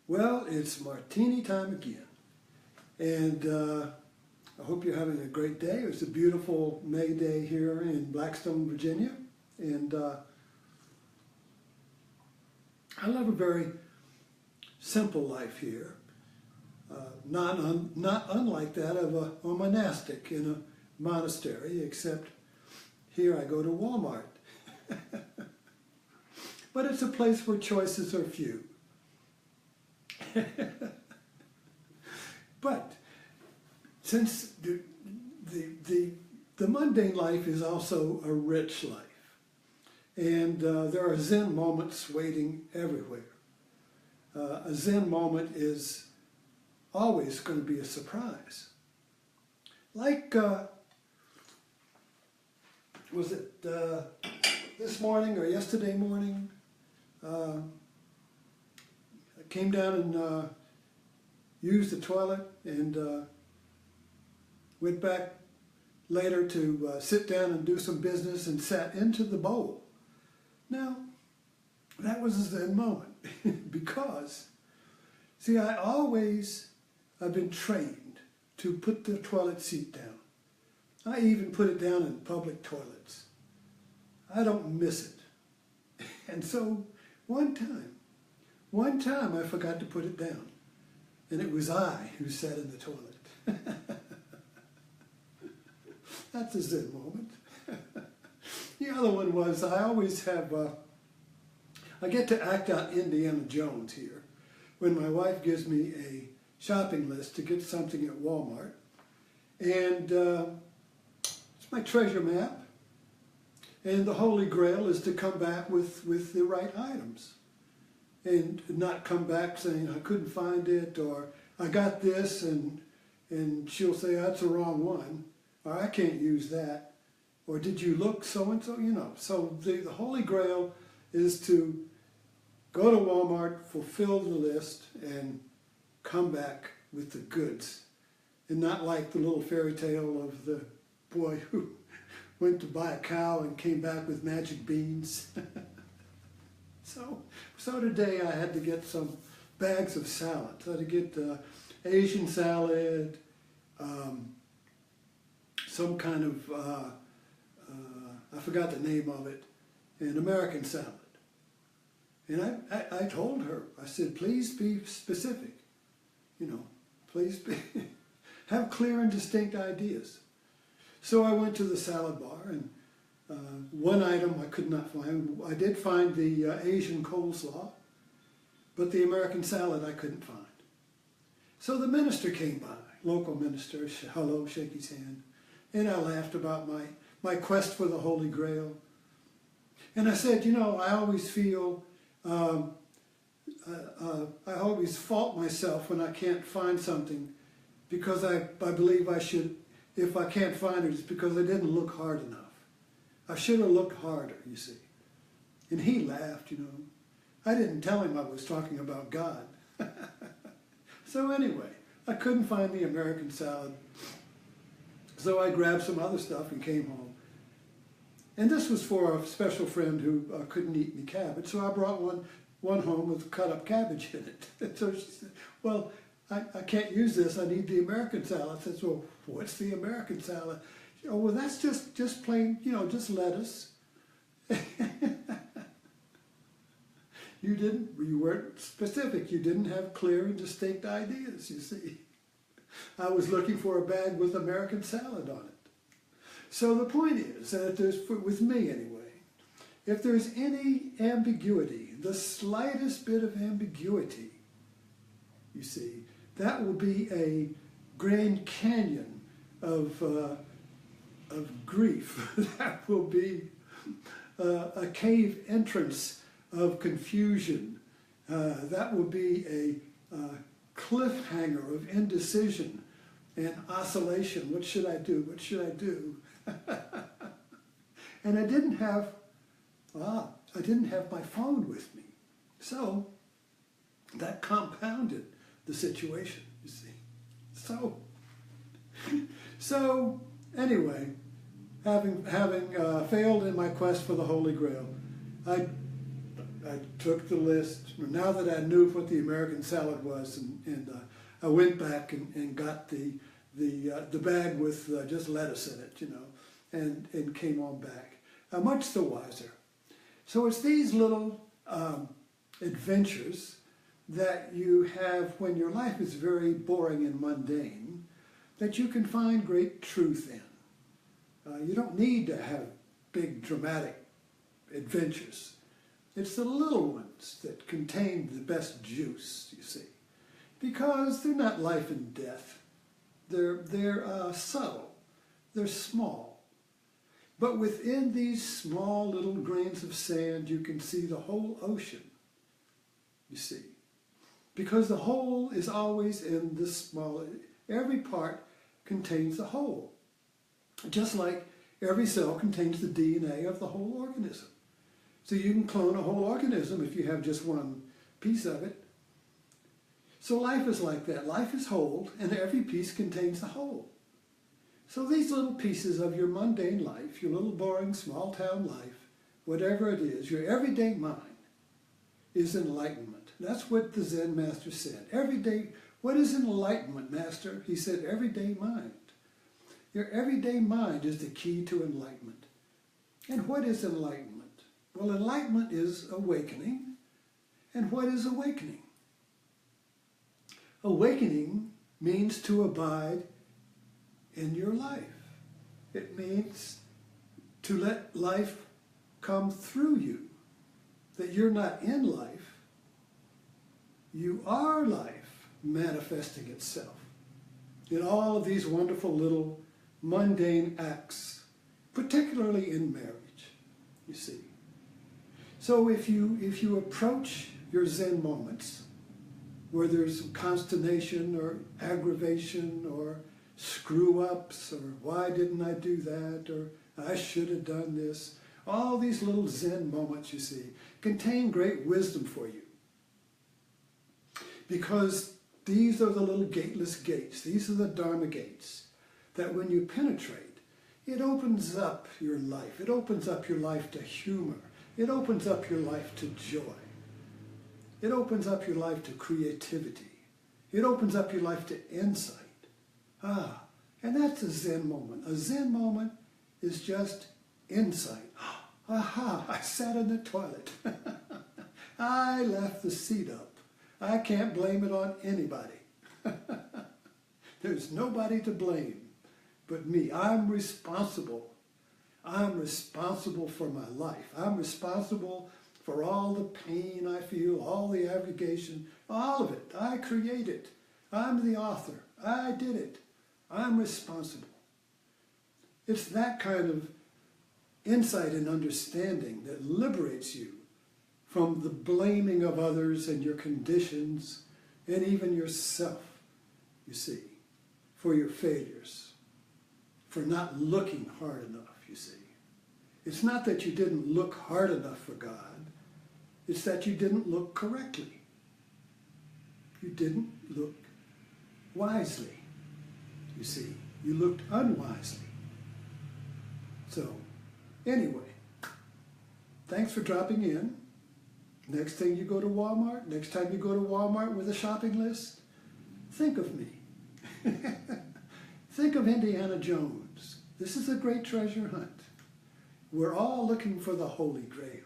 Well, it's martini time again, and I hope you're having a great day. It's a beautiful May day here in Blackstone, Virginia, and I live a very simple life here, not unlike that of a monastic in a monastery, except here I go to Walmart. But it's a place where choices are few. But since the mundane life is also a rich life, and there are Zen moments waiting everywhere. A Zen moment is always going to be a surprise. Like, was it this morning or yesterday morning? I came down and used the toilet and went back later to sit down and do some business and sat into the bowl. Now, that was a Zen moment because, see, I've been trained to put the toilet seat down. I even put it down in public toilets. I don't miss it. And so one time I forgot to put it down. And it was I who sat in the toilet. That's a Zen moment. The other one was I always have, I get to act out Indiana Jones here when my wife gives me a shopping list to get something at Walmart. And it's my treasure map. And the Holy Grail is to come back with the right items. And not come back saying, I couldn't find it, or I got this, and she'll say, that's the wrong one, or I can't use that, or did you look so-and-so, you know. So the Holy Grail is to go to Walmart, fulfill the list, and come back with the goods. And not like the little fairy tale of the boy who went to buy a cow and came back with magic beans. So today I had to get some bags of salad. I had to get Asian salad, some kind of, I forgot the name of it, and American salad. And I told her, I said, please be specific. You know, please have clear and distinct ideas. So I went to the salad bar, and one item I could not find. I did find the Asian coleslaw, but the American salad I couldn't find. So the minister came by, local minister, hello, shake his hand, and I laughed about my quest for the Holy Grail. And I said, you know, I always feel, I always fault myself when I can't find something because I believe I should, if I can't find it, it's because I didn't look hard enough. I should have looked harder, you see. And he laughed, you know. I didn't tell him I was talking about God. So anyway, I couldn't find the American salad. So I grabbed some other stuff and came home. And this was for a special friend who couldn't eat any cabbage. So I brought one home with cut up cabbage in it. So she said, well, I can't use this. I need the American salad. I said, well, what's the American salad? Oh, well, that's just plain, you know, just lettuce. You weren't specific. You didn't have clear and distinct ideas, you see. I was looking for a bag with American salad on it. So the point is that if there's, with me anyway, if there's any ambiguity, the slightest bit of ambiguity, you see, that will be a Grand Canyon of grief. That will be a cave entrance of confusion. That will be a cliffhanger of indecision and oscillation. What should I do? What should I do? And I didn't have my phone with me. So that compounded the situation, you see. So anyway, having failed in my quest for the Holy Grail, I took the list. Now that I knew what the American salad was, and I went back and got the bag with just lettuce in it, and came on back. Much the wiser. So it's these little adventures that you have when your life is very boring and mundane that you can find great truth in. You don't need to have big dramatic adventures. It's the little ones that contain the best juice, you see, because they're not life and death. They're subtle. They're small. But within these small little grains of sand, you can see the whole ocean, you see. Because the whole is always in the small. Every part contains the whole. Just like every cell contains the DNA of the whole organism. So you can clone a whole organism if you have just one piece of it. So life is like that. Life is whole, and every piece contains the whole. So these little pieces of your mundane life, your little boring small town life, whatever it is, your everyday mind is enlightenment. That's what the Zen master said. Everyday, what is enlightenment, master? He said everyday mind. Your everyday mind is the key to enlightenment. And what is enlightenment? Well, enlightenment is awakening. And what is awakening? Awakening means to abide in your life. It means to let life come through you. That you're not in life. You are life manifesting itself in all of these wonderful little mundane acts, particularly in marriage, you see. So if you approach your Zen moments where there's consternation or aggravation or screw-ups or why didn't I do that or I should have done this, all these little Zen moments, you see, contain great wisdom for you. Because these are the little gateless gates. These are the Dharma gates that when you penetrate, it opens up your life. It opens up your life to humor. It opens up your life to joy. It opens up your life to creativity. It opens up your life to insight. And that's a Zen moment. A Zen moment is just insight. Aha, I sat in the toilet. I left the seat up. I can't blame it on anybody. There's nobody to blame but me. I'm responsible. I'm responsible for my life. I'm responsible for all the pain I feel, all the aggregation, all of it. I create it. I'm the author. I did it. I'm responsible. It's that kind of insight and understanding that liberates you from the blaming of others and your conditions and even yourself, you see, for your failures, for not looking hard enough, you see. It's not that you didn't look hard enough for God, it's that you didn't look correctly. You didn't look wisely, you see. You looked unwisely. So, anyway, thanks for dropping in. Next thing you go to Walmart, next time you go to Walmart with a shopping list, think of me. Think of Indiana Jones. This is a great treasure hunt. We're all looking for the Holy Grail.